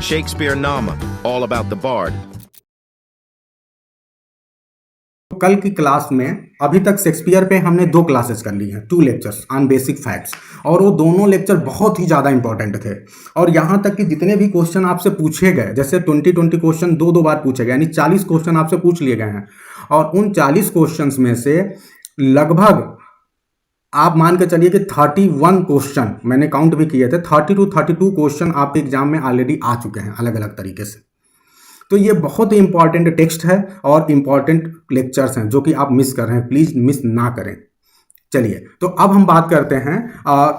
Shakespeare Nama, all about the bard. कल की class में अभी तक शेक्सपियर पे हमने 2 क्लासेस कर ली हैं, 2 लेक्चर्स ऑन बेसिक फैक्ट्स, और वो दोनों लेक्चर बहुत ही ज़्यादा इंपॉर्टेंट थे। और यहाँ तक कि जितने भी क्वेश्चन आपसे पूछे गए, जैसे 20 क्वेश्चन 2 बार पूछे गए, यानी 40 क्वेश्चन आपसे पूछ लिए गए हैं, और उन 40 क्वेश्चंस में से लगभग आप मान के चलिए कि 31 क्वेश्चन मैंने काउंट भी किए थे, 30 to 32 क्वेश्चन आपके एग्जाम में ऑलरेडी आ चुके हैं अलग अलग तरीके से। तो ये बहुत ही इंपॉर्टेंट टेक्स्ट है और इंपॉर्टेंट लेक्चर्स हैं जो कि आप मिस कर रहे हैं, प्लीज मिस ना करें। चलिए, तो अब हम बात करते हैं।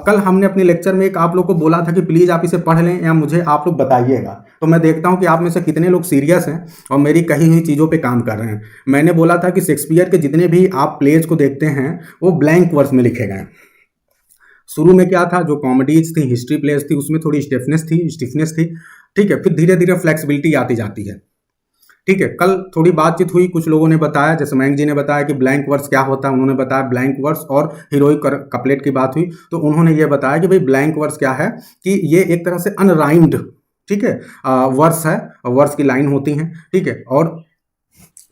कल हमने अपने लेक्चर में एक आप लोग को बोला था कि प्लीज आप इसे पढ़ लें या मुझे आप लोग बताइएगा। तो मैं देखता हूं कि आप में से कितने लोग सीरियस हैं और मेरी कही हुई चीज़ों पे काम कर रहे हैं। मैंने बोला था कि शेक्सपियर के जितने भी आप प्लेज को देखते हैं वो ब्लैंक वर्स में लिखे गए। शुरू में क्या था, जो कॉमेडीज थी, हिस्ट्री प्लेस थी, उसमें थोड़ी स्टिफनेस थी, ठीक है। फिर धीरे धीरे फ्लेक्सिबिलिटी आती जाती है, ठीक है। कल थोड़ी बातचीत हुई, कुछ लोगों ने बताया, जैसे मयंक जी ने बताया कि ब्लैंक वर्स क्या होता है, उन्होंने बताया ब्लैंक वर्स, और हीरोइक कपलेट की बात हुई तो उन्होंने ये बताया कि भाई ब्लैंक वर्स क्या है, कि ये एक तरह से अनराइम्ड, ठीक है, वर्स है, वर्स की लाइन होती हैं, ठीक है। और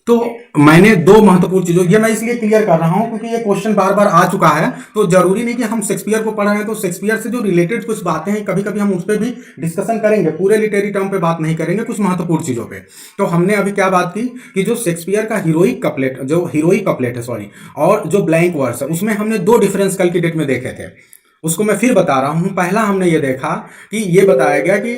तो मैंने 2 महत्वपूर्ण चीजों, ये मैं इसलिए क्लियर कर रहा हूं क्योंकि ये क्वेश्चन बार बार आ चुका है। तो जरूरी नहीं कि हम शेक्सपियर को पढ़ रहे हैं तो शेक्सपियर से जो रिलेटेड कुछ बातें हैं कभी कभी हम उस पर भी डिस्कशन करेंगे, पूरे लिटरेरी टर्म पे बात नहीं करेंगे, कुछ महत्वपूर्ण चीजों पे। तो हमने अभी क्या बात की कि जो शेक्सपियर का हीरोइक कपलेट है, सॉरी, और जो ब्लैंक वर्स है, उसमें हमने 2 डिफरेंस कल की डेट में देखे थे। उसको मैं फिर बता रहा हूं। पहला हमने ये देखा कि ये बताया गया कि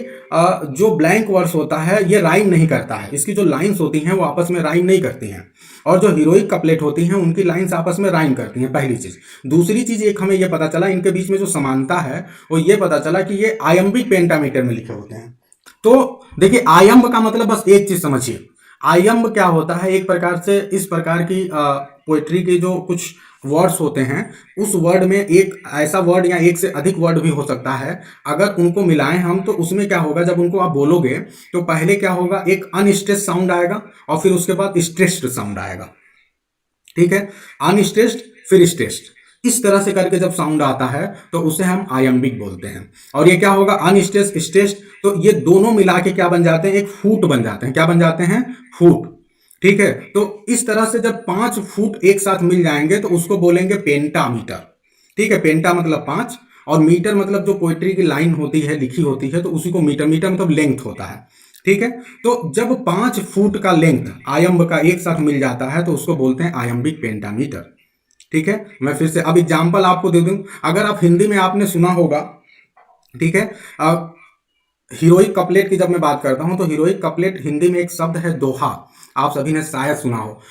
जो ब्लैंक वर्स होता है ये राइम नहीं करता है, इसकी जो लाइंस होती हैं वो आपस में राइम नहीं करती हैं, और जो हीरोइक कपलेट होती हैं उनकी लाइंस आपस में राइम करती हैं, पहली चीज। दूसरी चीज एक हमें ये पता चला, इनके बीच में जो समानता है वो ये पता चला कि ये आयम्बिक पेंटामीटर में लिखे होते हैं। तो देखिए, आयम्ब का मतलब बस एक चीज समझिए, आयम्ब क्या होता है, एक प्रकार से इस प्रकार की पोएट्री के जो कुछ वर्ड्स होते हैं, उस वर्ड में एक ऐसा वर्ड या एक से अधिक वर्ड भी हो सकता है, अगर उनको मिलाएं हम तो उसमें क्या होगा, जब उनको आप बोलोगे तो पहले क्या होगा, एक अनस्ट्रेस्ड साउंड आएगा और फिर उसके बाद स्ट्रेस्ड साउंड आएगा, ठीक है। अनस्ट्रेस्ड फिर स्ट्रेस्ड, इस तरह से करके जब साउंड आता है तो उसे हम आयम्बिक बोलते हैं। और ये क्या होगा, अनस्ट्रेस्ड स्ट्रेस्ड, तो ये दोनों मिला के क्या बन जाते हैं, एक फूट बन जाते हैं। क्या बन जाते हैं, फूट, ठीक है। तो इस तरह से जब 5 फूट एक साथ मिल जाएंगे तो उसको बोलेंगे पेंटामीटर, ठीक है। पेंटा मतलब 5 और मीटर मतलब जो पोएट्री की लाइन होती है, लिखी होती है, तो उसी को मीटर मतलब लेंथ होता है, ठीक है। तो जब 5 फुट का लेंथ आयम्ब का एक साथ मिल जाता है तो उसको बोलते हैं आयम्बिक पेंटामीटर, ठीक है। मैं फिर से अब एग्जाम्पल आपको दे दूं, अगर आप हिंदी में आपने सुना होगा, ठीक है, हीरोइक कपलेट की जब मैं बात करता हूं तो हीरोइक कपलेट हिंदी में एक शब्द है दोहा, आप सभी ने शायद सुना हो।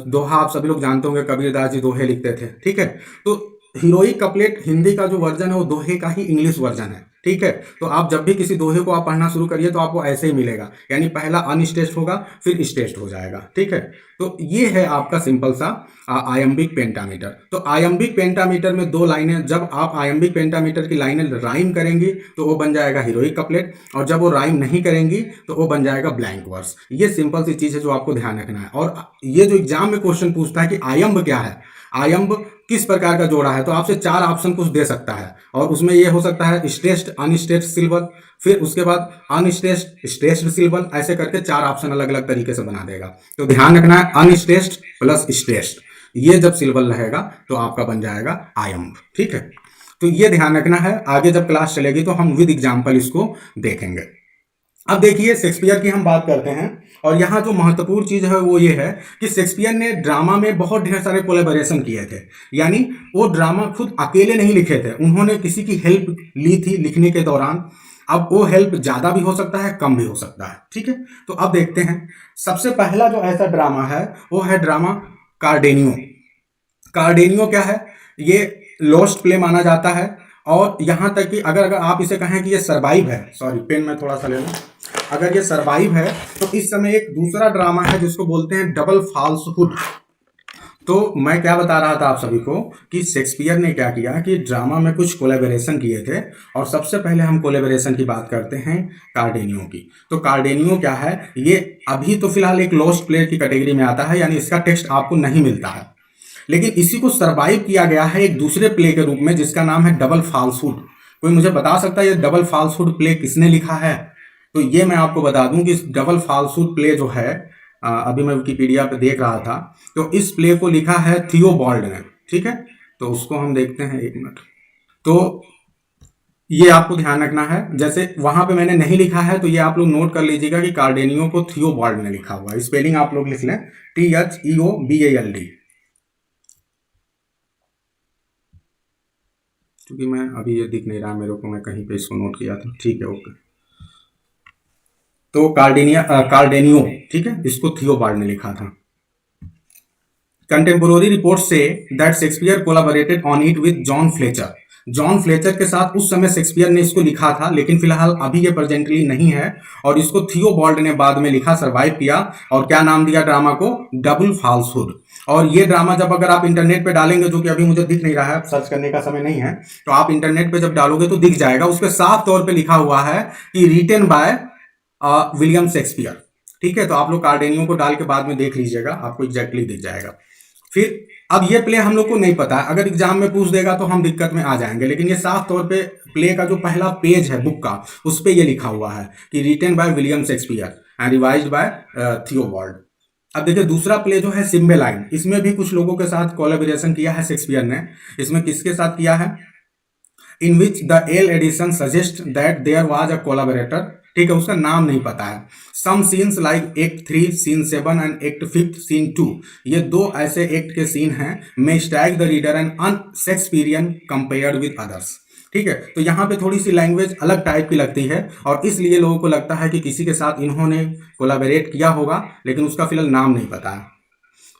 दोहा आप सभी लोग जानते होंगे, कबीरदास जी दोहे लिखते थे, ठीक है। तो हीरोइक कपलेट हिंदी का जो वर्जन है वो दोहे का ही इंग्लिश वर्जन है, ठीक है। तो आप जब भी किसी दोहे को आप पढ़ना शुरू करिए तो आपको ऐसे ही मिलेगा, यानी पहला अनस्ट्रेस्ड होगा फिर स्ट्रेस्ड हो जाएगा, ठीक है। तो ये है आपका सिंपल सा आयम्बिक पेंटामीटर। तो आयम्बिक पेंटामीटर में 2 लाइनें, जब आप आयम्बिक पेंटामीटर की लाइनें राइम करेंगी तो वो बन जाएगा हीरोइक कपलेट, और जब वो राइम नहीं करेंगी तो वो बन जाएगा ब्लैंक वर्स। ये सिंपल सी चीज है जो आपको ध्यान रखना है। और ये जो एग्जाम में क्वेश्चन पूछता है कि आयम्ब क्या है, आयम्ब किस प्रकार का जोड़ा है, तो आपसे 4 ऑप्शन कुछ दे सकता है, और उसमें ये हो सकता है स्ट्रेस्ड, अनस्ट्रेस्ड सिल्वर, फिर उसके बाद अनस्ट्रेस्ड, स्ट्रेस्ड सिल्वर, ऐसे करके 4 ऑप्शन अलग अलग तरीके से बना देगा। तो ध्यान रखना है, अनस्ट्रेस्ड प्लस स्ट्रेस्ड, ये जब सिल्वर रहेगा तो आपका बन जाएगा आयम्ब, ठीक है। तो ये ध्यान रखना है, आगे जब क्लास चलेगी तो हम विद एग्जाम्पल इसको देखेंगे। अब देखिए, शेक्सपियर की हम बात करते हैं, और यहाँ जो महत्वपूर्ण चीज है वो ये है कि शेक्सपियर ने ड्रामा में बहुत ढेर सारे कोलैबोरेशन किए थे, यानी वो ड्रामा खुद अकेले नहीं लिखे थे, उन्होंने किसी की हेल्प ली थी लिखने के दौरान। अब वो हेल्प ज्यादा भी हो सकता है, कम भी हो सकता है, ठीक है। तो अब देखते हैं, सबसे पहला जो ऐसा ड्रामा है वो है ड्रामा कार्डेनियो। कार्डेनियो क्या है, ये लॉस्ट प्ले माना जाता है, और यहां तक कि अगर आप इसे कहें कि ये सरवाइव है, सॉरी पेन में थोड़ा सा ले लूं, अगर ये सरवाइव है तो इस समय एक दूसरा ड्रामा है जिसको बोलते हैं डबल फॉल्सहुड। तो मैं क्या बता रहा था आप सभी को कि शेक्सपियर ने क्या किया कि ड्रामा में कुछ कोलैबोरेशन किए थे, और सबसे पहले हम कोलैबोरेशन की बात करते हैं कार्डेनियो की। तो कार्डेनियो क्या है, ये अभी तो फिलहाल एक लॉस्ट प्ले की कैटेगरी में आता है, यानी इसका टेक्स्ट आपको नहीं मिलता है, लेकिन इसी को सरवाइव किया गया है एक दूसरे प्ले के रूप में जिसका नाम है डबल फॉल्सहुड। कोई मुझे बता सकता है ये डबल फॉल्सहुड प्ले किसने लिखा है? तो ये मैं आपको बता दूं कि इस डबल फाल्सूट प्ले जो है, अभी मैं विकिपीडिया पे देख रहा था, तो इस प्ले को लिखा है थियोबाल्ड ने। ठीक है, तो उसको हम देखते हैं, एक मिनट। तो ये आपको ध्यान रखना है, जैसे वहां पे मैंने नहीं लिखा है तो ये आप लोग नोट कर लीजिएगा कि कार्डेनियो को थियोबाल्ड ने लिखा हुआ है। स्पेलिंग आप लोग लिख लें, THEOBALD। क्योंकि मैं अभी ये दिख नहीं रहा मेरे को, मैं कहीं पे इसको नोट किया था। ठीक है, ओके। तो कार्डेनियो, ठीक है, इसको थियोबाल्ड ने लिखा था। Contemporary report say that Shakespeare collaborated on it with John Fletcher. John Fletcher के साथ उस समय शेक्सपियर ने इसको लिखा था, लेकिन फिलहाल अभी ये प्रेजेंटली नहीं है, और इसको थियोबाल्ड ने बाद में लिखा, सरवाइव किया, और क्या नाम दिया ड्रामा को? Double falsehood. और ये ड्रामा जब अगर आप इंटरनेट पे डालेंगे, जो कि अभी मुझे दिख नहीं रहा है, सर्च करने का समय नहीं है, तो आप इंटरनेट पे जब डालोगे तो दिख जाएगा। उस पर साफ तौर पे लिखा हुआ है कि रिटेन बाय विलियम शेक्सपियर। ठीक है, तो आप लोग कार्डेनियो को डाल के बाद में देख लीजिएगा, आपको एग्जैक्टली दिख जाएगा। फिर अब ये प्ले हम लोग को नहीं पता है, अगर एग्जाम में पूछ देगा तो हम दिक्कत में आ जाएंगे, लेकिन ये साफ तौर पे प्ले का जो पहला पेज है बुक का, उस पे ये लिखा हुआ है कि written by William Shakespeare and revised by Theobald. अब देखिए दूसरा प्ले जो है सिम्बेलाइन, इसमें भी कुछ लोगों के साथ कोलैबोरेशन किया है शेक्सपियर ने। इसमें किसके साथ किया है? In which the L edition suggest that there was a collaborator. ठीक है, उसका नाम नहीं पता है। Some scenes like act 3 scene 7 and act 5 scene 2, ये दो ऐसे एक्ट के सीन हैं, may strike the reader and un Shakespearean compared with others. ठीक है, तो यहाँ पे थोड़ी सी लैंग्वेज अलग टाइप की लगती है, और इसलिए लोगों को लगता है कि किसी के साथ इन्होंने कोलैबोरेट किया होगा, लेकिन उसका फिलहाल नाम नहीं पता है।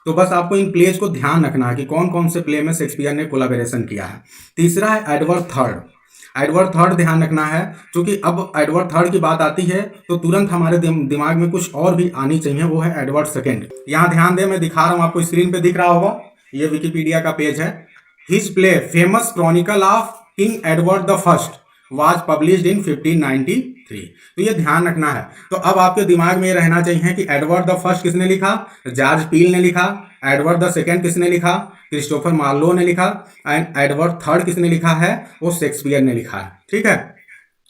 तो बस आपको इन प्लेज को ध्यान रखना है कि कौन कौन से प्ले में शेक्सपियर ने कोलैबोरेशन किया है। तीसरा है एडवर्ड थर्ड। एडवर्ड थर्ड ध्यान रखना है, क्योंकि अब एडवर्ड थर्ड की बात आती है तो तुरंत हमारे दिमाग में कुछ और भी आनी चाहिए, वो है एडवर्ड सेकेंड। यहाँ ध्यान दें, मैं दिखा रहा हूँ आपको, स्क्रीन पे दिख रहा होगा, ये विकिपीडिया का पेज है। His play famous Chronicle of king Edward the first was published in 1593। तो ये ध्यान रखना है। तो अब आपके दिमाग में ये रहना चाहिए कि एडवर्ड द फर्स्ट किसने लिखा? जॉर्ज पील ने लिखा। एडवर्ड द सेकेंड किसने लिखा? क्रिस्टोफर मार्लो ने लिखा। एंड एडवर्ड थर्ड किसने लिखा है? वो शेक्सपियर ने लिखा है। ठीक है,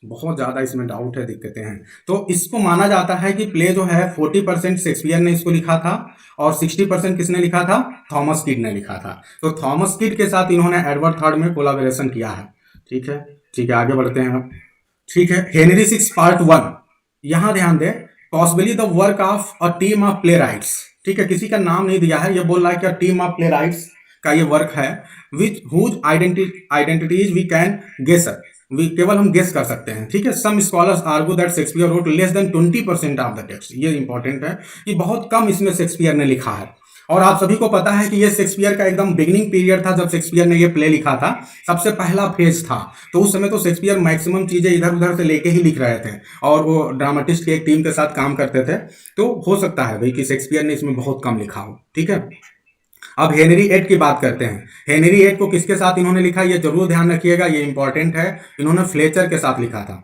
बहुत ज्यादा इसमें डाउट है, दिक्कतें हैं। तो इसको माना जाता है कि प्ले जो है 40% शेक्सपियर ने इसको लिखा था, और 60% किसने लिखा था? थॉमस किड ने लिखा था। तो थॉमस किड के साथ इन्होंने एडवर्ड थर्ड में कोलैबोरेशन किया है। ठीक है, ठीक है, आगे बढ़ते हैं हम। ठीक है, हेनरी सिक्स पार्ट 1, यहां ध्यान दें, possibly the work of a team of play rights. ठीक है, किसी का नाम नहीं दिया है, ये बोल रहा है कि टीम ऑफ प्ले राइट्स का ये वर्क है, which whose identities we can guess, केवल हम गेस कर सकते हैं। ठीक है, some scholars argue that Shakespeare wrote less than 20% of the text. ये इंपॉर्टेंट है कि बहुत कम इसमें शेक्सपियर ने लिखा है, और आप सभी को पता है कि ये शेक्सपियर का एकदम बिगिनिंग पीरियड था जब शेक्सपियर ने ये प्ले लिखा था, सबसे पहला फेज था। तो उस समय तो शेक्सपियर मैक्सिमम चीजें इधर उधर से लेके ही लिख रहे थे, और वो ड्रामाटिस्ट की एक टीम के साथ काम करते थे। तो हो सकता है भाई कि शेक्सपियर ने इसमें बहुत कम लिखा हो। ठीक है, अब हेनरी एट की बात करते हैं। हेनरी एट को किसके साथ इन्होंने लिखा, ये जरूर ध्यान रखिएगा, ये इंपॉर्टेंट है। इन्होंने फ्लेचर के साथ लिखा था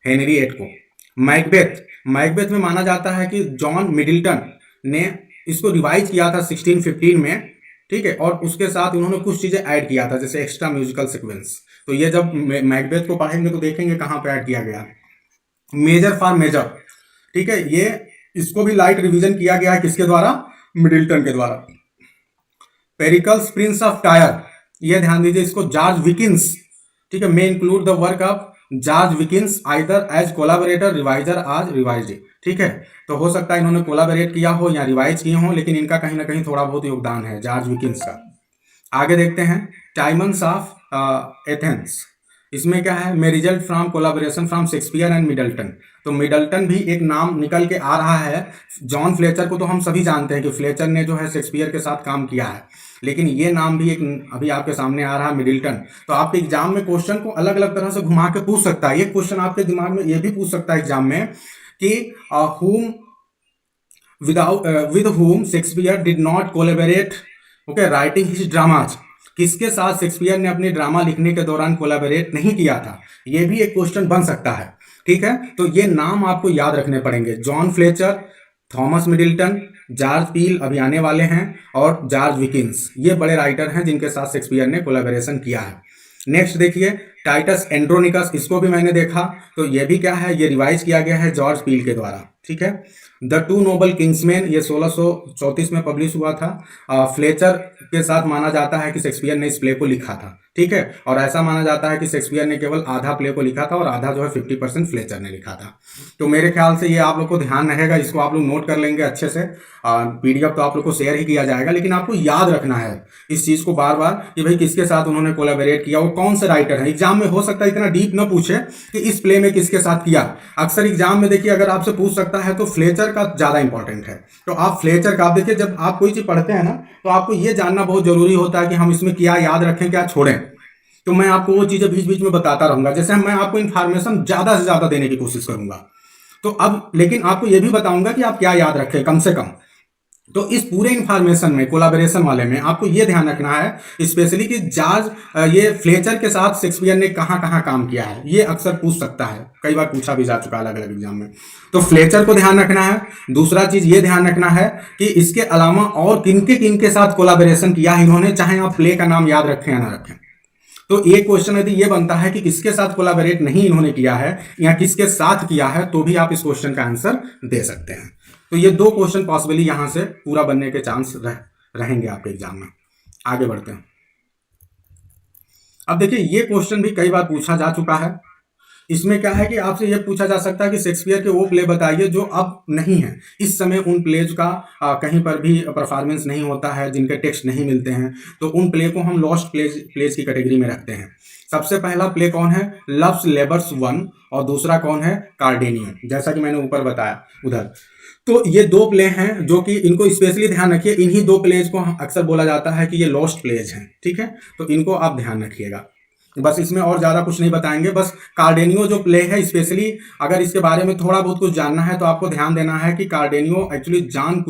हेनरी एट को। मैकबेथ, मैकबेथ में माना जाता है कि जॉन मिडिल्टन ने इसको रिवाइज किया था 1615 में। ठीक है, और उसके साथ उन्होंने कुछ चीजें ऐड किया था, जैसे एक्स्ट्रा म्यूजिकल सीक्वेंस। तो ये जब मैकबेथ को पढ़ेंगे तो देखेंगे कहां पे ऐड किया गया। मेजर फॉर मेजर, ठीक है, ये इसको भी लाइट रिवीजन किया गया है, किसके द्वारा? मिडिल्टन के द्वारा। पेरिकल्स प्रिंस ऑफ टायर, ये ध्यान दीजिए, इसको जॉर्ज विकिंस, ठीक है, may include the work of George Wilkins either as collaborator reviser as revised. ठीक है, तो हो सकता है इन्होंने कोलैबोरेट किया हो या रिवाइज किए हो, लेकिन इनका कहीं ना कहीं थोड़ा बहुत योगदान है जॉर्ज विकिंस का। आगे देखते हैं, टाइमन्स ऑफ एथेंस, इसमें क्या है? May result from collaboration from Shakespeare and Middleton. तो मिडल्टन भी एक नाम निकल के आ रहा है। जॉन फ्लेचर को तो हम सभी जानते हैं कि फ्लेचर ने जो है शेक्सपियर के साथ काम किया है, लेकिन ये नाम भी एक अभी आपके सामने आ रहा है, मिडिल्टन। तो आपके एग्जाम में क्वेश्चन को अलग अलग तरह से घुमा के पूछ सकता है। ये क्वेश्चन आपके दिमाग में ये भी पूछ सकता है एग्जाम में कि whom with whom Shakespeare did not collaborate okay writing his dramas. किसके साथ शेक्सपियर ने अपने ड्रामा लिखने के दौरान कोलैबोरेट नहीं किया था, ये भी एक क्वेश्चन बन सकता है। ठीक है, तो ये नाम आपको याद रखने पड़ेंगे, John Fletcher, Thomas Middleton, George Peele अभी आने वाले हैं, और जॉर्ज विकिंस, ये बड़े राइटर हैं जिनके साथ शेक्सपियर ने कोलैबोरेशन किया है। नेक्स्ट देखिए, टाइटस एंड्रोनिकस, इसको भी मैंने देखा, तो ये भी क्या है, ये रिवाइज किया गया है जॉर्ज पील के द्वारा, ठीक है। द टू नोबल किंग्समैन, ये 1634 में पब्लिश हुआ था। फ्लेचर के साथ माना जाता है कि शेक्सपियर ने इस प्ले को लिखा था, ठीक है, और ऐसा माना जाता है कि शेक्सपियर ने केवल आधा प्ले को लिखा था और आधा जो है 50% फ्लेचर ने लिखा था। तो मेरे ख्याल से ये आप लोग को ध्यान रहेगा, इसको आप लोग नोट कर लेंगे अच्छे से। पीडीएफ तो आप लोग को शेयर ही किया जाएगा, लेकिन आपको याद रखना है इस चीज को बार बार कि भाई किसके साथ उन्होंने कोलैबोरेट किया, वो कौन से राइटर हैं। एग्जाम में हो सकता है इतना डीप न पूछे कि इस प्ले में किसके साथ किया। अक्सर एग्जाम में देखिए अगर आपसे पूछ सकता है तो फ्लेचर का ज्यादा इंपॉर्टेंट है। तो आप फ्लेचर का, आप देखिए जब आप कोई चीज पढ़ते हैं ना, तो आपको ये जानना बहुत जरूरी होता है कि हम इसमें क्या याद रखें क्या छोड़ें। तो मैं आपको वो चीजें बीच बीच में बताता रहूंगा, जैसे मैं आपको इन्फॉर्मेशन ज्यादा से ज्यादा देने की कोशिश करूंगा। तो अब लेकिन आपको ये भी बताऊंगा कि आप क्या याद रखें कम से कम। तो इस पूरे इंफॉर्मेशन में, कोलाबोरेशन वाले में, आपको ये ध्यान रखना है स्पेशली कि जॉर्ज ये फ्लेचर के साथ शेक्सपियर ने कहाँ कहाँ काम किया है, ये अक्सर पूछ सकता है, कई बार पूछा भी जा चुका है अलग अलग एग्जाम में। तो फ्लेचर को ध्यान रखना है। दूसरा चीज ये ध्यान रखना है कि इसके अलावा और किन के साथ कोलाबोरेशन किया है इन्होंने, चाहे आप प्ले का नाम याद रखें या ना रखें। तो एक क्वेश्चन यदि ये बनता है कि किसके साथ कोलैबोरेट नहीं इन्होंने किया है या किसके साथ किया है, तो भी आप इस क्वेश्चन का आंसर दे सकते हैं। तो ये दो क्वेश्चन पॉसिबली यहां से पूरा बनने के चांस रहेंगे आपके एग्जाम में। आगे बढ़ते हैं। अब देखिए ये क्वेश्चन भी कई बार पूछा जा चुका है। इसमें क्या है कि आपसे यह पूछा जा सकता है कि शेक्सपियर के वो प्ले बताइए जो अब नहीं है, इस समय उन प्लेज का कहीं पर भी परफॉर्मेंस नहीं होता है, जिनके टेक्स्ट नहीं मिलते हैं, तो उन प्ले को हम लॉस्ट प्लेज की कैटेगरी में रखते हैं। सबसे पहला प्ले कौन है, लव्स लेबर्स 1, और दूसरा कौन है, कार्डेनियन, जैसा कि मैंने ऊपर बताया उधर। तो ये दो प्ले हैं जो कि इनको स्पेशली ध्यान रखिए, इन्हीं दो प्लेज को अक्सर बोला जाता है कि ये लॉस्ट प्लेज हैं, ठीक है, तो इनको आप ध्यान रखिएगा। बस इसमें और ज्यादा कुछ नहीं बताएंगे। बस कार्डेनियो जो प्ले है, स्पेशली अगर इसके बारे में थोड़ा बहुत कुछ जानना है तो आपको ध्यान देना है कि कार्डेनियो एक्चुअली डॉन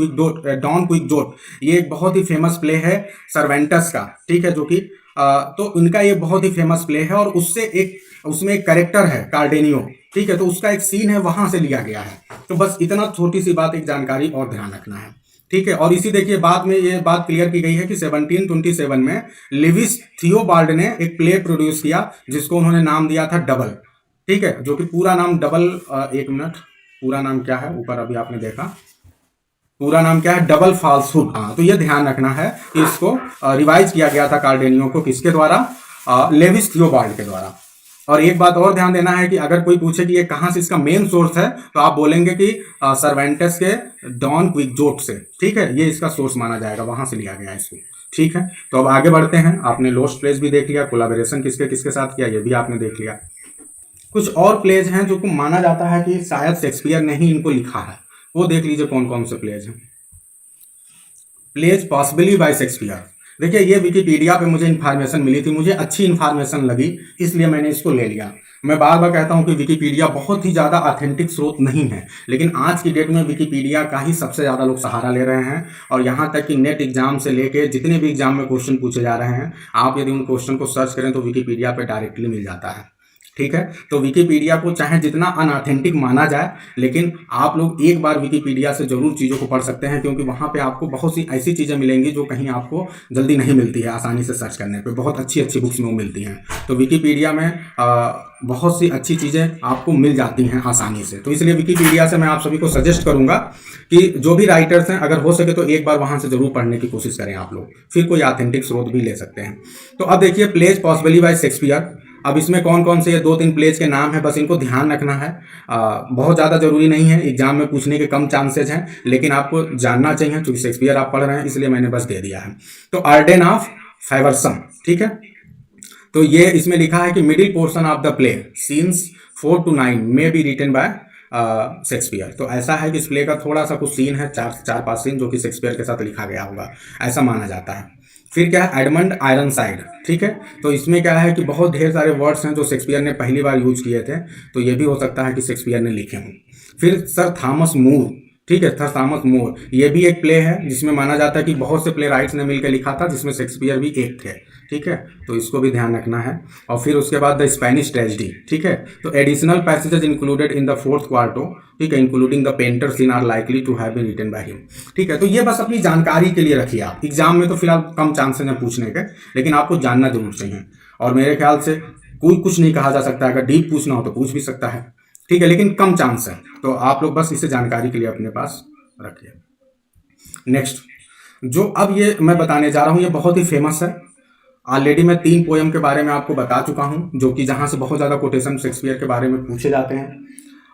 क्विक्सडोर्फ, ये एक बहुत ही फेमस प्ले है सर्वेंटस का, ठीक है, जो कि तो इनका ये बहुत ही फेमस प्ले है, और उसमें एक कैरेक्टर है कार्डेनियो, ठीक है, तो उसका एक सीन है, वहां से लिया गया है। तो बस इतना छोटी सी बात, एक जानकारी और ध्यान रखना है, ठीक है। और इसी देखिए बाद में ये बात क्लियर की गई है कि 1727 में लिविस थियोबाल्ड ने एक प्ले प्रोड्यूस किया जिसको उन्होंने नाम दिया था डबल, ठीक है, जो कि पूरा नाम डबल, एक मिनट, पूरा नाम क्या है, ऊपर अभी आपने देखा, पूरा नाम क्या है, डबल फॉल्सहुड। हाँ, तो ये ध्यान रखना है कि इसको रिवाइज किया गया था कार्डेनियो को, किसके द्वारा, लेविस थियोबाल्ड के द्वारा। और एक बात और ध्यान देना है कि अगर कोई पूछे कि ये कहां से इसका मेन सोर्स है, तो आप बोलेंगे कि सर्वेंटस के डॉन क्विक्सडोर्फ से, ठीक है, ये इसका सोर्स माना जाएगा, वहां से लिया गया इसको, ठीक है। तो अब आगे बढ़ते हैं। आपने लॉस्ट प्लेज भी देख लिया, कोलैबोरेशन किसके किसके साथ किया ये भी आपने देख लिया। कुछ और प्लेज हैं जो को माना जाता है कि शायद शेक्सपियर ने ही इनको लिखा है, वो देख लीजिए कौन कौन से प्लेज हैं। प्लेज पॉसिबली बाय शेक्सपियर, देखिए ये विकिपीडिया पे मुझे इन्फॉर्मेशन मिली थी, मुझे अच्छी इन्फॉर्मेशन लगी, इसलिए मैंने इसको ले लिया। मैं बार बार कहता हूं कि विकिपीडिया बहुत ही ज़्यादा ऑथेंटिक स्रोत नहीं है, लेकिन आज की डेट में विकिपीडिया का ही सबसे ज़्यादा लोग सहारा ले रहे हैं। और यहाँ तक कि नेट एग्जाम से लेके जितने भी एग्जाम में क्वेश्चन पूछे जा रहे हैं, आप यदि उन क्वेश्चन को सर्च करें तो विकिपीडिया पे डायरेक्टली मिल जाता है, ठीक है। तो विकिपीडिया को चाहे जितना अनऑथेंटिक माना जाए, लेकिन आप लोग एक बार विकिपीडिया से जरूर चीज़ों को पढ़ सकते हैं, क्योंकि वहाँ पे आपको बहुत सी ऐसी चीज़ें मिलेंगी जो कहीं आपको जल्दी नहीं मिलती है, आसानी से सर्च करने पे बहुत अच्छी अच्छी बुक्स में मिलती हैं। तो विकिपीडिया में बहुत सी अच्छी चीज़ें आपको मिल जाती हैं आसानी से। तो इसलिए विकिपीडिया से मैं आप सभी को सजेस्ट करूँगा कि जो भी राइटर्स हैं, अगर हो सके तो एक बार वहाँ से जरूर पढ़ने की कोशिश करें आप लोग, फिर कोई ऑथेंटिक स्रोत भी ले सकते हैं। तो अब देखिए प्लेज पॉसिबली बाय शेक्सपियर। अब इसमें कौन कौन से ये 2-3 प्लेज के नाम है, बस इनको ध्यान रखना है। बहुत ज़्यादा जरूरी नहीं है, एग्जाम में पूछने के कम चांसेज हैं, लेकिन आपको जानना चाहिए, क्योंकि शेक्सपियर आप पढ़ रहे हैं इसलिए मैंने बस दे दिया है। तो अर्डेन ऑफ फेवर्सम, ठीक है, तो ये इसमें लिखा है कि middle portion of the play scenes 4 to 9 may be written by Shakespeare. तो ऐसा है कि इस प्ले का थोड़ा सा कुछ सीन है, 4-5 सीन, जो कि शेक्सपियर के साथ लिखा गया होगा, ऐसा माना जाता है। फिर क्या है, एडमंड आयरनसाइड, ठीक है, तो इसमें क्या है कि बहुत ढेर सारे वर्ड्स हैं जो शेक्सपियर ने पहली बार यूज किए थे, तो ये भी हो सकता है कि शेक्सपियर ने लिखे हों। फिर सर थॉमस मूर, ठीक है, सर थॉमस मूर, ये भी एक प्ले है जिसमें माना जाता है कि बहुत से प्ले राइट्स ने मिलकर लिखा था, जिसमें शेक्सपियर भी एक थे, ठीक है, तो इसको भी ध्यान रखना है। और फिर उसके बाद द स्पेनिश ट्रेजेडी, ठीक है, तो additional passages included in the 4th quarto, ठीक है, including the painter scene are likely to have been written by him, ठीक है। तो ये बस अपनी जानकारी के लिए रखिए आप, एग्जाम में तो फिलहाल कम चांसेस हैं पूछने के, लेकिन आपको जानना जरूर चाहिए। और मेरे ख्याल से कोई कुछ नहीं कहा जा सकता, अगर डीप पूछना हो तो पूछ भी सकता है, ठीक है, लेकिन कम चांस है। तो आप लोग बस इसे जानकारी के लिए अपने पास रखिए। नेक्स्ट, जो अब ये मैं बताने जा रहा हूँ ये बहुत ही फेमस है। ऑलरेडी मैं 3 पोयम के बारे में आपको बता चुका हूँ, जो कि जहाँ से बहुत ज़्यादा कोटेशन शेक्सपियर के बारे में पूछे जाते हैं,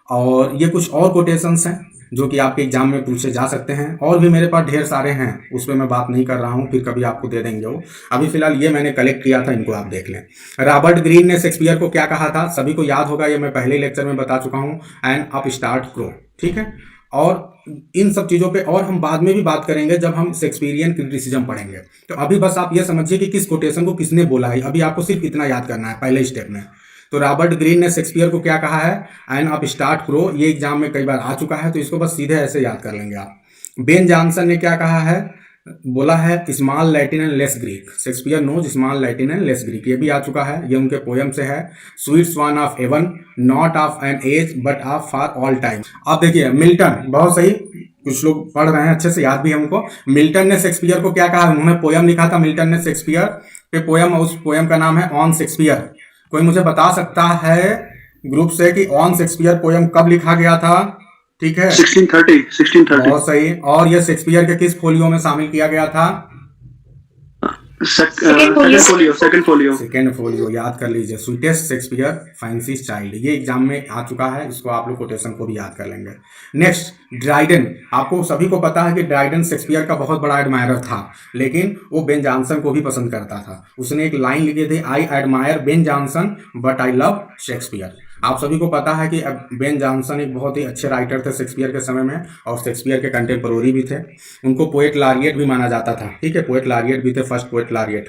और ये कुछ और कोटेशंस हैं जो कि आपके एग्जाम में पूछे जा सकते हैं, और भी मेरे पास ढेर सारे हैं, उस पर मैं बात नहीं कर रहा हूँ, फिर कभी आपको दे देंगे वो। अभी फिलहाल ये मैंने कलेक्ट किया था, इनको आप देख लें। रॉबर्ट ग्रीन ने शेक्सपियर को क्या कहा था, सभी को याद होगा, ये मैं पहले लेक्चर में बता चुका हूँ, एंड अप स्टार्ट क्रो, ठीक है। और इन सब चीज़ों पे और हम बाद में भी बात करेंगे जब हम शेक्सपियरियन क्रिटिसिज्म पढ़ेंगे। तो अभी बस आप ये समझिए कि किस कोटेशन को किसने बोला है, अभी आपको सिर्फ इतना याद करना है पहले स्टेप में। तो रॉबर्ट ग्रीन ने शेक्सपियर को क्या कहा है, एंड अप स्टार्ट क्रो, ये एग्जाम में कई बार आ चुका है, तो इसको बस सीधे ऐसे याद कर लेंगे आप। बेन जॉनसन ने क्या कहा है, बोला है small Latin and less Greek, Shakespeare knows small Latin and less Greek, ये भी आ चुका है, ये उनके पोयम से है। Sweet swan of Avon, not of an age but of for all time. आप देखिए मिल्टन, बहुत सही, कुछ लोग पढ़ रहे हैं अच्छे से, याद भी हमको। मिल्टन ने शेक्सपियर को क्या कहा, उन्होंने पोयम लिखा था मिल्टन ने शेक्सपियर पे पोयम, उस पोयम का नाम है ऑन शेक्सपियर। कोई मुझे बता सकता है ग्रुप से कि ऑन शेक्सपियर पोयम कब लिखा गया था, ठीक है, 1630। बहुत सही। और यह शेक्सपियर के किस फोलियो में शामिल किया गया था, सेकंड फोलियो, याद कर लीजिए, स्वीटेस्ट शेक्सपियर फैंसीज चाइल्ड, ये एग्जाम में आ चुका है, इसको आप लोग कोटेशन को भी याद कर लेंगे। नेक्स्ट, ड्राइडन, आपको सभी को पता है कि ड्राइडन शेक्सपियर का बहुत बड़ा एडमायरर था, लेकिन वो बेन जॉनसन को भी पसंद करता था। उसने एक लाइन लिखी थी, I admire Ben Jonson but I love Shakespeare. आप सभी को पता है कि बेन जॉनसन एक बहुत ही अच्छे राइटर थे शेक्सपियर के समय में, और शेक्सपियर के कंटेम्पोररी भी थे, उनको पोएट लॉरिएट भी माना जाता था, ठीक है, पोएट लॉरिएट भी थे, फर्स्ट पोएट लॉरिएट,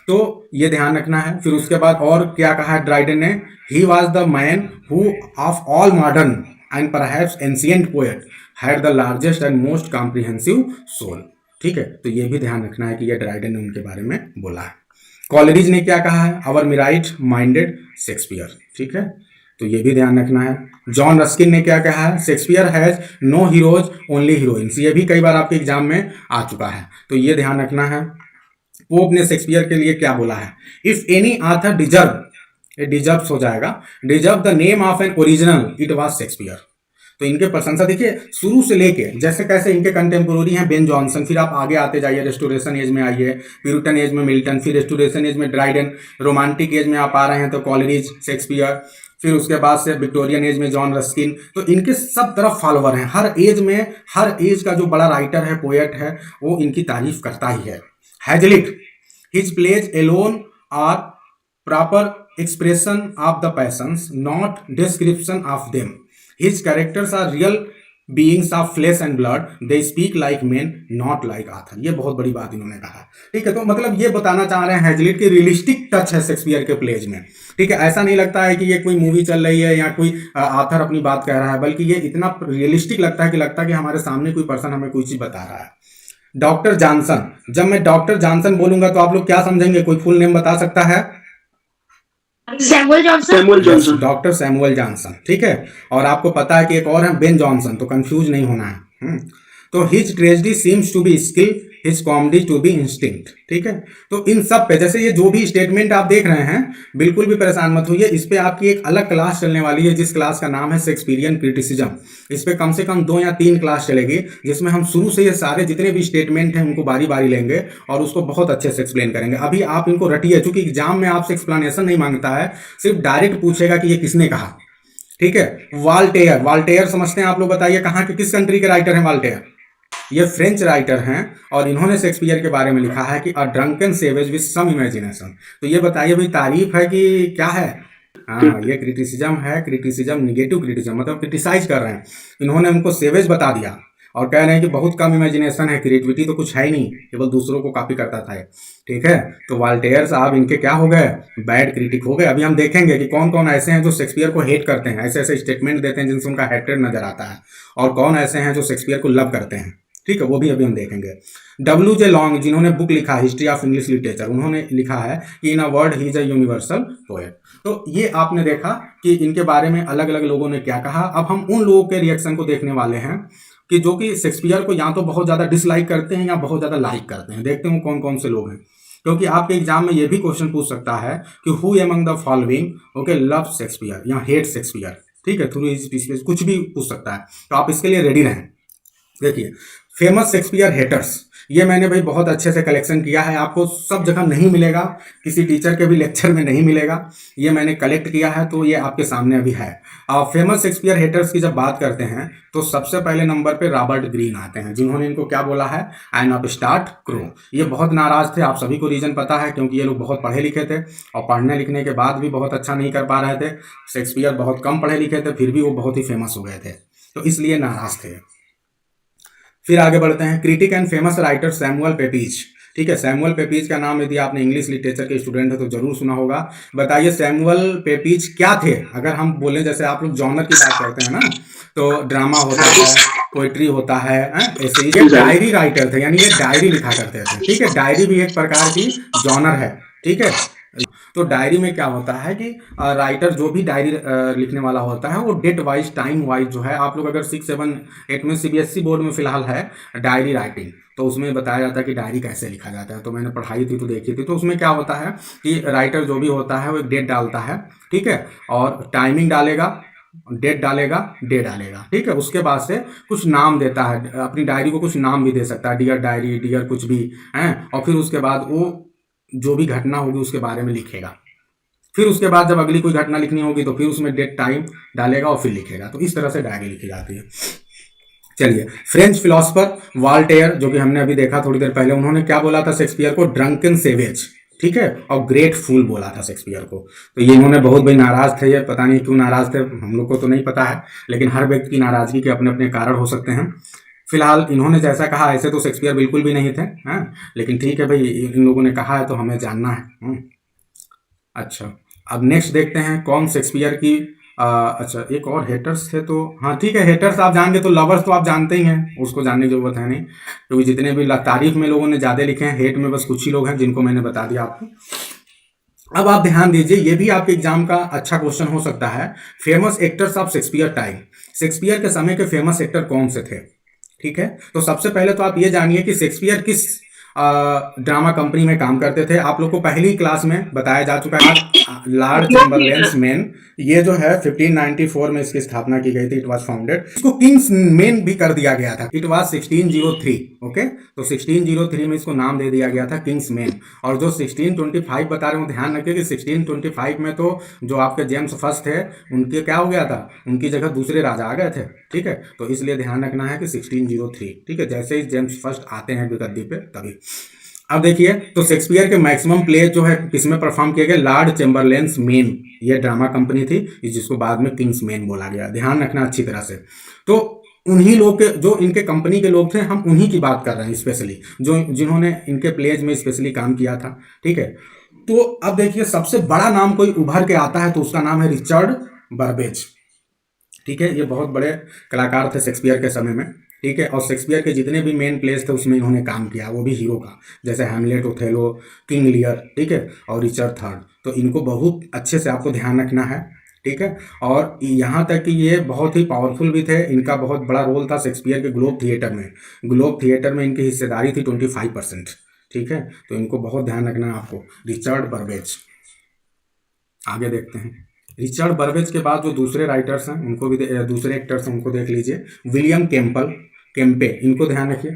तो ये ध्यान रखना है। फिर उसके बाद और क्या कहा है ड्राइडन ने, he was the man who of all modern and perhaps ancient poet had the largest and most comprehensive soul, ठीक है, तो ये भी ध्यान रखना है कि ये ड्राइडन ने उनके बारे में बोला है। कॉलरिज ने क्या कहा है, अवर मिराइट माइंडेड शेक्सपियर, ठीक है, तो ये भी ध्यान रखना है। जॉन रस्किन ने क्या कहा है, Shakespeare has no heroes only heroines, ये भी कई बार आपके एग्जाम में आ चुका है, तो ये ध्यान रखना है। पोप ने शेक्सपियर के लिए क्या बोला है, इफ एनी ऑथर डिजर्व, ये डिजर्व्स हो जाएगा, deserve the name of an original it was Shakespeare. तो इनके प्रशंसा देखिए शुरू से लेके, जैसे कैसे इनके कंटेम्पोररी हैं बेन जॉनसन, फिर आप आगे आते जाइए, रेस्टोरेशन एज में आइए, प्यूरिटन एज में मिल्टन, फिर रेस्टोरेशन एज में ड्राइडन, रोमांटिक एज में आप आ रहे हैं तो कॉलरिज, शेक्सपियर, फिर उसके बाद से विक्टोरियन एज में जॉन रस्किन, तो इनके सब तरफ फॉलोवर हैं, हर एज में, हर एज का जो बड़ा राइटर है, पोएट है, वो इनकी तारीफ करता ही है। Hazlitt, his plays alone are proper expression of the passions, not description of them. His characters are real beings of flesh and blood. They speak like men, not like author. ये बहुत बड़ी बात इन्होंने कहा, ठीक है। तो मतलब ये बताना चाह रहे हैं हैजलिट की रियलिस्टिक टच है शेक्सपियर के प्लेज में, ठीक है। ऐसा नहीं लगता है कि ये कोई मूवी चल रही है या कोई ऑथर अपनी बात कह रहा है, बल्कि ये इतना रियलिस्टिक लगता है कि हमारे सामने कोई पर्सन हमें कोई चीज बता रहा है। डॉक्टर जॉनसन, जब मैं डॉक्टर जॉनसन बोलूंगा तो आप लोग क्या समझेंगे, कोई फुल नेम बता सकता है? Samuel Johnson, doctor Samuel Johnson, ठीक है। और आपको पता है कि एक और है बेन जॉनसन, तो कंफ्यूज नहीं होना है। तो his tragedy seems to be skill, his comedy to be instinct, ठीक है। तो इन सब पे, जैसे ये जो भी स्टेटमेंट आप देख रहे हैं, बिल्कुल भी परेशान मत होइए, इस पे आपकी एक अलग क्लास चलने वाली है, जिस क्लास का नाम है शेक्सपियरियन क्रिटिसिज्म। इस पे कम से कम 2 या 3 क्लास चलेगी, जिसमें हम शुरू से ये सारे जितने भी स्टेटमेंट हैं उनको बारी बारी लेंगे और उसको बहुत अच्छे से एक्सप्लेन करेंगे। अभी आप इनको रटिए, चूंकि एग्जाम में आपसे एक्सप्लेनेशन नहीं मांगता है, सिर्फ डायरेक्ट पूछेगा कि ये किसने कहा, ठीक है। वॉल्टेयर, वॉल्टेयर समझते हैं आप लोग, बताइए कहाँ के, किस कंट्री के राइटर हैं वॉल्टेयर? ये फ्रेंच राइटर हैं, और इन्होंने शेक्सपियर के बारे में लिखा है कि a drunken savage with some imagination. तो ये बताइए भाई, तारीफ है कि क्या है? हाँ, ये क्रिटिसिज्म है, क्रिटिसिज्म, निगेटिव क्रिटिसिज्म, मतलब क्रिटिसाइज कर रहे हैं। इन्होंने उनको सेवेज बता दिया और कह रहे हैं कि बहुत कम इमेजिनेशन है, क्रिएटिविटी तो कुछ है ही नहीं, केवल दूसरों को कॉपी करता था, ठीक है। तो वॉल्टेयर साहब इनके क्या हो गए, बैड क्रिटिक हो गए। अभी हम देखेंगे कि कौन कौन ऐसे हैं जो शेक्सपियर को हेट करते हैं, ऐसे ऐसे स्टेटमेंट देते हैं जिनसे उनका हेट्रेड नजर आता है, और कौन ऐसे हैं जो शेक्सपियर को लव करते हैं, ठीक है, वो भी अभी हम देखेंगे। W.J. लॉन्ग, जिन्होंने बुक लिखा हिस्ट्री ऑफ इंग्लिश लिटरेचर, उन्होंने लिखा है कि in a word he is a universal poet. तो ये आपने देखा कि इनके बारे में अलग अलग लोगों ने क्या कहा। अब हम उन लोगों के रिएक्शन को देखने वाले हैं कि जो कि शेक्सपियर को या तो बहुत ज्यादा डिसलाइक करते हैं या बहुत ज्यादा लाइक करते हैं। देखते हैं कौन कौन से लोग हैं। क्योंकि आपके एग्जाम में ये भी क्वेश्चन पूछ सकता है कि who among the following okay love Shakespeare या हेट शेक्सपियर, ठीक है, थ्रू हिज पीसेस, कुछ भी पूछ सकता है, तो आप इसके लिए रेडी रहें। देखिए फेमस शेक्सपियर हेटर्स, ये मैंने भाई बहुत अच्छे से कलेक्शन किया है, आपको सब जगह नहीं मिलेगा, किसी टीचर के भी लेक्चर में नहीं मिलेगा, ये मैंने कलेक्ट किया है, तो ये आपके सामने अभी है। फेमस शेक्सपियर हेटर्स की जब बात करते हैं तो सबसे पहले नंबर पे रॉबर्ट ग्रीन आते हैं, जिन्होंने इनको क्या बोला है, एन अपस्टार्ट क्रो। ये बहुत नाराज थे, आप सभी को रीजन पता है, क्योंकि ये लोग बहुत पढ़े लिखे थे और पढ़ने लिखने के बाद भी बहुत अच्छा नहीं कर पा रहे थे। शेक्सपियर बहुत कम पढ़े लिखे थे, फिर भी वो बहुत ही फेमस हो गए थे, तो इसलिए नाराज थे। फिर आगे बढ़ते हैं, critic and famous writer Samuel Pepys, ठीक है। सैमुअल पेपीज का नाम यदि आपने इंग्लिश लिटरेचर के स्टूडेंट है तो जरूर सुना होगा। बताइए सैमुअल पेपीज क्या थे? अगर हम बोले, जैसे आप लोग जॉनर की बात करते हैं ना, तो ड्रामा होता है, पोइट्री होता है, ऐसे ये डायरी राइटर थे, यानी ये डायरी लिखा करते थे, ठीक है। डायरी भी एक प्रकार की जॉनर है, ठीक है। तो डायरी में क्या होता है कि राइटर जो भी डायरी लिखने वाला होता है वो डेट वाइज, टाइम वाइज जो है, आप लोग अगर 6, 7, 8 में सीबीएसई बोर्ड में फिलहाल है डायरी राइटिंग, तो उसमें बताया जाता है कि डायरी कैसे लिखा जाता है, तो मैंने पढ़ाई थी तो देखी थी। तो उसमें क्या होता है कि राइटर जो भी होता है वो एक डेट डालता है, ठीक है, और टाइमिंग डालेगा, डेट डालेगा, डे डालेगा, ठीक है। उसके बाद से कुछ नाम देता है, अपनी डायरी को कुछ नाम भी दे सकता है, डियर डायरी, डियर कुछ भी है, और फिर उसके बाद वो जो भी घटना होगी उसके बारे में लिखेगा। फिर उसके बाद जब अगली कोई घटना लिखनी होगी तो फिर उसमें डेट, टाइम डालेगा और फिर लिखेगा। तो इस तरह से डायरी लिखी जाती है। चलिए, फ्रेंच फिलोसफर वॉल्टेयर, जो कि हमने अभी देखा थोड़ी देर पहले, उन्होंने क्या बोला था शेक्सपियर को? ड्रंकन सेवेज, ठीक है, और ग्रेट फूल बोला था शेक्सपियर को। तो ये इन्होंने बहुत भाई नाराज थे, ये पता नहीं क्यों नाराज थे, हम लोग को तो नहीं पता है, लेकिन हर व्यक्ति की नाराजगी के अपने अपने कारण हो सकते हैं। फिलहाल इन्होंने जैसा कहा ऐसे तो शेक्सपियर बिल्कुल भी नहीं थे, हैं, लेकिन ठीक है भाई, इन लोगों ने कहा है तो हमें जानना है। अच्छा, अब नेक्स्ट देखते हैं कौन शेक्सपियर की अच्छा एक और हेटर्स थे, तो हाँ ठीक है, हेटर्स आप जान गए, तो लवर्स तो आप जानते ही हैं, उसको जानने की जरूरत है नहीं, क्योंकि जितने भी तारीफ में लोगों ने ज़्यादा लिखे हैं, हेट में बस कुछ ही लोग हैं जिनको मैंने बता दिया आपको। अब आप ध्यान दीजिए, ये भी आपके एग्जाम का अच्छा क्वेश्चन हो सकता है, famous actors of Shakespeare time. Shakespeare के समय के फेमस एक्टर कौन से थे, ठीक है। तो सबसे पहले तो आप ये जानिए कि शेक्सपियर किस ड्रामा कंपनी में काम करते थे। आप लोग को पहली क्लास में बताया जा चुका है, लॉर्ड चैम्बरलेन्स मेन, ये जो है 1594 में इसकी स्थापना की गई थी, इट वाज फाउंडेड। इसको किंग्स मेन भी कर दिया गया था, इट वाज 1603, ओके। तो 1603 में इसको नाम दे दिया गया था किंग्स मेन। और जो 1625 बता रहे हो, ध्यान रखिए कि 1625 में तो जो आपके जेम्स फर्स्ट थे, उनके क्या हो गया था, उनकी जगह दूसरे राजा आ गए थे, ठीक है। तो इसलिए ध्यान रखना है कि 1603, ठीक है, जैसे ही जेम्स फर्स्ट आते हैं गद्दी पे तभी। अब देखिए, तो शेक्सपियर के मैक्सिमम प्ले जो है किसमें परफॉर्म किए गए? लॉर्ड चैम्बरलेन्स मेन, ये ड्रामा कंपनी थी जिसको बाद में किंग्स मेन बोला गया, ध्यान रखना अच्छी तरह से। तो उन्हीं लोग के, जो इनके कंपनी के लोग थे, हम उन्हीं की बात कर रहे हैं स्पेशली, जो जिन्होंने इनके प्लेज में स्पेशली काम किया था, ठीक है। तो अब देखिए, सबसे बड़ा नाम कोई उभर के आता है तो उसका नाम है रिचर्ड बर्बेज, ठीक है। ये बहुत बड़े कलाकार थे शेक्सपियर के समय में, ठीक है। और शेक्सपियर के जितने भी मेन प्लेस थे उसमें इन्होंने काम किया, वो भी हीरो का, जैसे हैमलेट, ओथेलो, किंग लियर, ठीक है, और रिचर्ड थर्ड। तो इनको बहुत अच्छे से आपको ध्यान रखना है, ठीक है। और यहाँ तक कि ये बहुत ही पावरफुल भी थे, इनका बहुत बड़ा रोल था शेक्सपियर के ग्लोब थिएटर में। ग्लोब थिएटर में इनकी हिस्सेदारी थी 25%, ठीक है। तो इनको बहुत ध्यान रखना है आपको, रिचर्ड बर्बेज। आगे देखते हैं, रिचर्ड बर्बेज के बाद जो दूसरे राइटर्स हैं उनको भी, दूसरे एक्टर्स हैं उनको देख लीजिए। विलियम केम्पे, इनको ध्यान रखिए,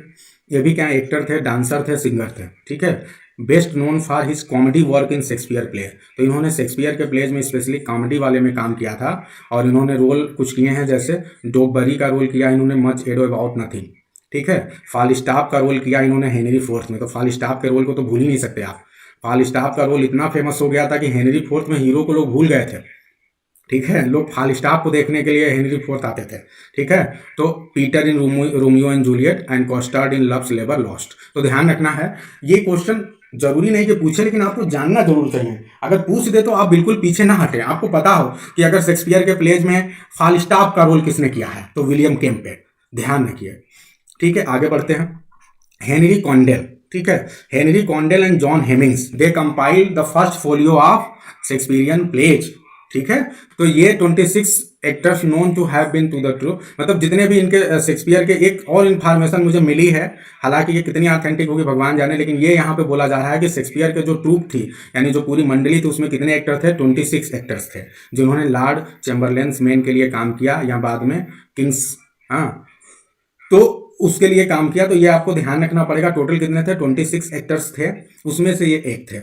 ये भी क्या एक्टर थे, डांसर थे, सिंगर थे, ठीक है। Best known for his comedy work in Shakespeare play, तो इन्होंने शेक्सपियर के प्लेज में स्पेशली कॉमेडी वाले में काम किया था। और इन्होंने रोल कुछ किए हैं, जैसे डोगबरी का रोल किया इन्होंने मच एडो अबाउट नथिंग, ठीक है। फालिस्टाफ का रोल किया इन्होंने हेनरी फोर्थ में, तो फालिस्टाफ के रोल को तो भूल ही नहीं सकते आप। फालिस्टाफ का रोल इतना फेमस हो गया था कि हेनरी फोर्थ में हीरो को लोग भूल गए थे, ठीक है। लोग फालिस्टाफ को देखने के लिए हेनरी फोर्थ आते थे, ठीक है। तो Peter in Romeo and Juliet and Costard in Love's Labour Lost. तो ध्यान रखना है, ये क्वेश्चन जरूरी नहीं कि पूछे, लेकिन आपको जानना जरूर चाहिए। अगर पूछ दे तो आप बिल्कुल पीछे ना हटे, आपको पता हो कि अगर शेक्सपियर के प्लेज में फालिस्टाफ का रोल किसने किया है, तो विलियम केम्पे, ध्यान रखिए, ठीक है। आगे बढ़ते हैं, हेनरी कॉन्डेल, ठीक है। Henry Condell and John Heminges, they compiled the first folio of Shakespearean plays, ठीक है। तो ये 26 actors known to have been to the true, मतलब जितने भी इनके शेक्सपियर के, एक और इन्फॉर्मेशन मुझे मिली है, हालांकि ये कितनी ऑथेंटिक होगी भगवान जाने, लेकिन ये यहाँ पे बोला जा रहा है कि शेक्सपियर के जो ट्रूप थी, यानी जो पूरी मंडली थी, उसमें कितने एक्टर थे, 26 एक्टर्स थे, जिन्होंने लॉर्ड चैम्बरलेन्स मैन के लिए काम किया, या बाद में किंग्स, हाँ, तो उसके लिए काम किया। तो ये आपको ध्यान रखना पड़ेगा। टोटल कितने थे, 26 एक्टर्स थे, उसमें से ये एक थे।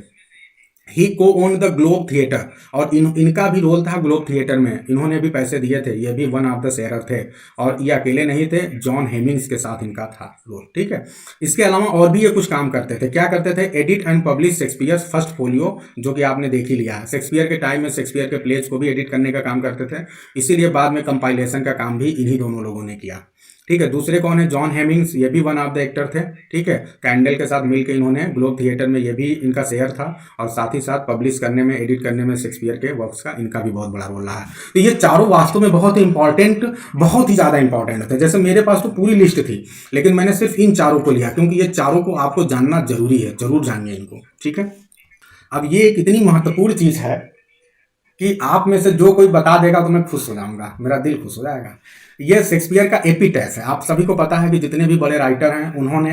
ही को ओन द ग्लोब थिएटर, और इनका भी रोल था ग्लोब थिएटर में, इन्होंने भी पैसे दिए थे, ये भी वन ऑफ द शेयर थे, और ये अकेले नहीं थे, जॉन हेमिंग्स के साथ इनका था रोल, ठीक है। इसके अलावा और भी ये कुछ काम करते थे। क्या करते थे, edit and publish Shakespeare first folio, जो कि आपने देख ही लिया है। शेक्सपियर के टाइम में शेक्सपियर के प्लेज को भी एडिट करने का काम करते थे, इसीलिए बाद में कंपाइलेशन का काम भी इन्हीं दोनों लोगों ने किया, ठीक है। दूसरे कौन है, जॉन हेमिंग्स, ये भी वन ऑफ द एक्टर थे, ठीक है। कैंडल के साथ मिलकर इन्होंने ग्लोब थिएटर में, ये भी इनका शेयर था, और साथ ही साथ पब्लिश करने में, एडिट करने में शेक्सपियर के वर्क्स का इनका भी बहुत बड़ा रोल रहा है। तो ये चारों वास्तव में बहुत ही इंपॉर्टेंट, बहुत ही ज़्यादा इंपॉर्टेंट थे। जैसे मेरे पास तो पूरी लिस्ट थी, लेकिन मैंने सिर्फ इन चारों को लिया, क्योंकि ये चारों को आपको जानना जरूरी है, जरूर जानिए इनको, ठीक है। अब ये एक इतनी महत्वपूर्ण चीज़ है कि आप में से जो कोई बता देगा तो मैं खुश हो जाऊंगा, मेरा दिल खुश हो जाएगा। ये शेक्सपियर का एपिटैफ है। आप सभी को पता है कि जितने भी बड़े राइटर हैं, उन्होंने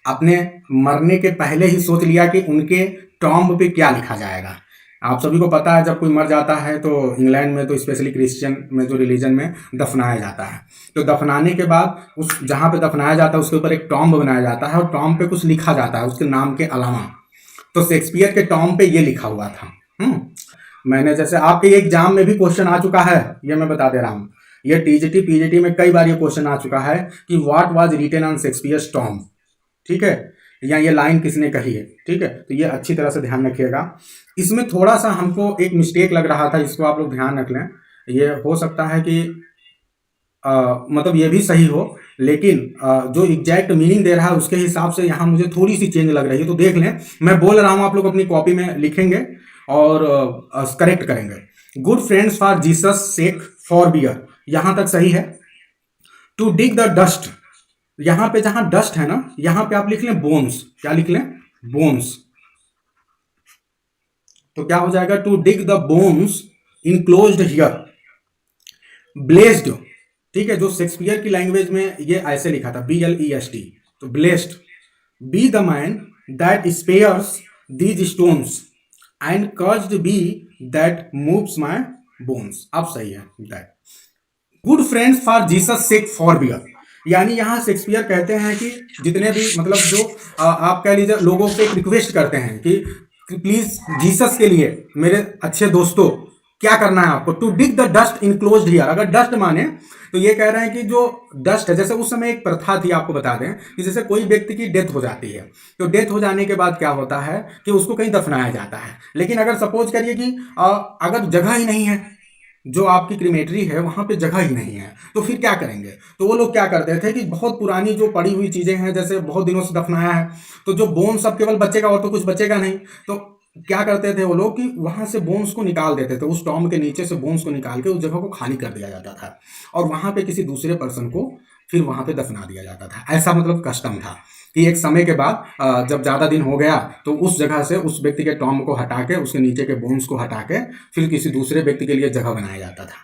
अपने मरने के पहले ही सोच लिया कि उनके टॉम्ब पे क्या लिखा जाएगा। आप सभी को पता है, जब कोई मर जाता है तो इंग्लैंड में, तो स्पेशली क्रिश्चियन में, जो रिलीजन में दफनाया जाता है, तो दफनाने के बाद उस जहाँ पे दफनाया जाता है उसके ऊपर एक टॉम्ब बनाया जाता है, और टॉम्ब पे कुछ लिखा जाता है उसके नाम के अलावा। तो शेक्सपियर के टॉम्ब पे ये लिखा हुआ था। मैंने, जैसे आपके एग्जाम में भी क्वेश्चन आ चुका है, ये मैं बता दे रहा हूँ, ये टीजीटी पीजीटी में कई बार ये क्वेश्चन आ चुका है कि what was written on Shakespeare's tomb, ठीक है, या ये लाइन किसने कही है, ठीक है। तो ये अच्छी तरह से ध्यान रखिएगा। इसमें थोड़ा सा हमको एक मिस्टेक लग रहा था, इसको आप लोग ध्यान रख लें। ये हो सकता है कि मतलब ये भी सही हो, लेकिन जो एग्जैक्ट मीनिंग दे रहा है उसके हिसाब से यहाँ मुझे थोड़ी सी चेंज लग रही है, तो देख लें। मैं बोल रहा हूँ, आप लोग अपनी कॉपी में लिखेंगे और करेक्ट करेंगे। Good friends for Jesus sake forbear, यहां तक सही है। टू डिग द डस्ट, यहां पे जहां डस्ट है ना, यहां पे आप लिख लें बोन्स। क्या लिख लें, बोन्स। तो क्या हो जाएगा, to dig the bones enclosed here. Blessed, ठीक है, जो शेक्सपियर की लैंग्वेज में ये ऐसे लिखा था, BLEST, तो blessed. Be the man that spares these stones and cursed be that moves my bones. अब सही है that. Good friends for Jesus sake forbear, यानी यहाँ शेक्सपियर कहते हैं कि जितने भी, मतलब जो आप कह लीजिए, लोगों से एक रिक्वेस्ट करते हैं कि प्लीज जीसस के लिए, मेरे अच्छे दोस्तों, क्या करना है आपको, to dig the dust enclosed here. अगर डस्ट माने तो ये कह रहे हैं कि जो डस्ट है, जैसे उस समय एक प्रथा थी, आपको बता दें कि जैसे कोई व्यक्ति की डेथ हो जाती है, तो डेथ हो जाने के बाद क्या होता है कि उसको कहीं दफनाया जाता है। लेकिन अगर सपोज करिए कि अगर जगह ही नहीं है, जो आपकी क्रीमेटरी है वहां पे जगह ही नहीं है, तो फिर क्या करेंगे। तो वो लोग क्या करते थे कि बहुत पुरानी जो पड़ी हुई चीजें हैं, जैसे बहुत दिनों से दफनाया है, तो जो बोन सब केवल बचेगा और तो कुछ बचेगा नहीं, तो क्या करते थे वो लोग कि वहां से बोन्स को निकाल देते थे, उस टॉम्ब के नीचे से बोन्स को निकाल के उस जगह को खाली कर दिया जाता था, और वहां पे किसी दूसरे पर्सन को फिर वहां पे दफना दिया जाता था। ऐसा मतलब कस्टम था कि एक समय के बाद जब ज़्यादा दिन हो गया तो उस जगह से उस व्यक्ति के टॉम्ब को हटा के, उसके नीचे के बोन्स को हटा के फिर किसी दूसरे व्यक्ति के लिए जगह बनाया जाता था।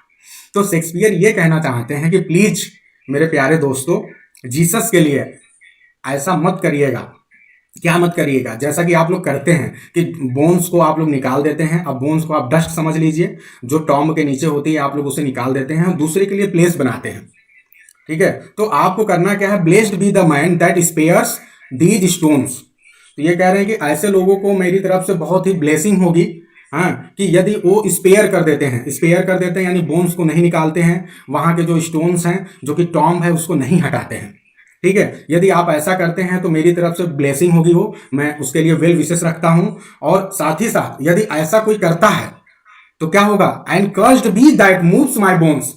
तो शेक्सपियर ये कहना चाहते हैं कि प्लीज मेरे प्यारे दोस्तों, जीसस के लिए ऐसा मत करिएगा। क्या मत करिएगा, जैसा कि आप लोग करते हैं कि बोन्स को आप लोग निकाल देते हैं। अब बोन्स को आप डस्ट समझ लीजिए, जो टॉम्ब के नीचे होती है आप लोग उसे निकाल देते हैं और दूसरे के लिए प्लेस बनाते हैं, ठीक है। तो आपको करना क्या है, blessed be the man that spares these stones. तो ये कह रहे हैं कि ऐसे लोगों को मेरी तरफ से बहुत ही ब्लेसिंग होगी, हाँ, कि यदि वो स्पेयर कर देते हैं यानी बोन्स को नहीं निकालते हैं, वहां के जो स्टोन्स हैं, जो कि टॉम्ब है, उसको नहीं हटाते हैं, ठीक है। यदि आप ऐसा करते हैं तो मेरी तरफ से ब्लेसिंग होगी, वो मैं उसके लिए वेल विशेष रखता हूं। और साथ ही साथ यदि ऐसा कोई करता है तो क्या होगा, and cursed be that moves my bones,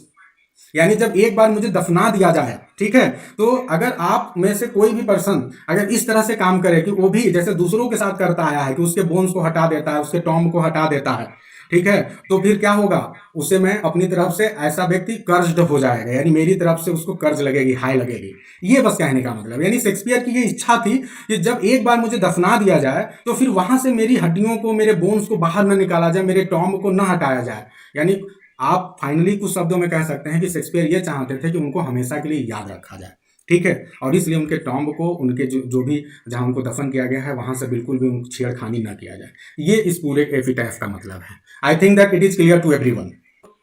यानी जब एक बार मुझे दफना दिया जाए, ठीक है, तो अगर आप में से कोई भी पर्सन अगर इस तरह से काम करे कि वो भी जैसे दूसरों के साथ करता आया है कि उसके बोन्स को हटा देता है, उसके टॉम्ब को हटा देता है, ठीक है, तो फिर क्या होगा, उसे मैं अपनी तरफ से, ऐसा व्यक्ति कर्ज्ड हो जाएगा, यानी मेरी तरफ से उसको कर्ज लगेगी, हाई लगेगी। ये बस कहने का मतलब, यानी शेक्सपियर की ये इच्छा थी कि जब एक बार मुझे दफना दिया जाए तो फिर वहां से मेरी हड्डियों को, मेरे बोन्स को बाहर न निकाला जाए, मेरे टॉम्ब को न हटाया जाए, यानी आप फाइनली कुछ शब्दों में कह सकते हैं कि शेक्सपियर ये चाहते थे कि उनको हमेशा के लिए याद रखा जाए, ठीक है, और इसलिए उनके टॉम्ब को, उनके जो भी जहाँ उनको दफन किया गया है वहाँ से बिल्कुल भी उनको छेड़खानी ना किया जाए। ये इस पूरे एपिटैफ का मतलब है। I think that it is clear to everyone.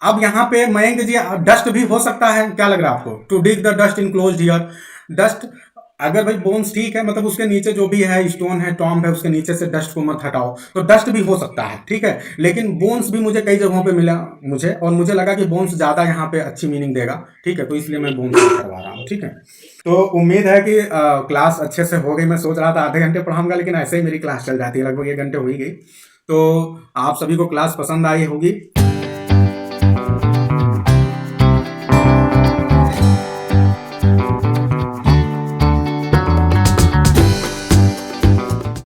अब यहाँ पे मयंक जी, डस्ट भी हो सकता है, क्या लग रहा है आपको? To dig the dust enclosed here. Dust, अगर भाई बोन्स ठीक है, मतलब उसके नीचे जो भी है स्टोन है, टॉम्ब है, उसके नीचे से डस्ट को मत हटाओ, तो डस्ट भी हो सकता है, ठीक है। लेकिन बोन्स भी मुझे कई जगहों पे मिला मुझे, और मुझे लगा कि बोन्स ज्यादा यहाँ पे अच्छी मीनिंग देगा, ठीक है, तो इसलिए मैं बोन्स करवा रहा हूँ, ठीक है। तो उम्मीद है कि क्लास अच्छे से हो गई। मैं सोच रहा था आधे घंटे पढ़ाऊंगा, लेकिन ऐसे ही मेरी क्लास चल जाती है, लगभग 1 घंटे हो ही गई। तो आप सभी को क्लास पसंद आई होगी।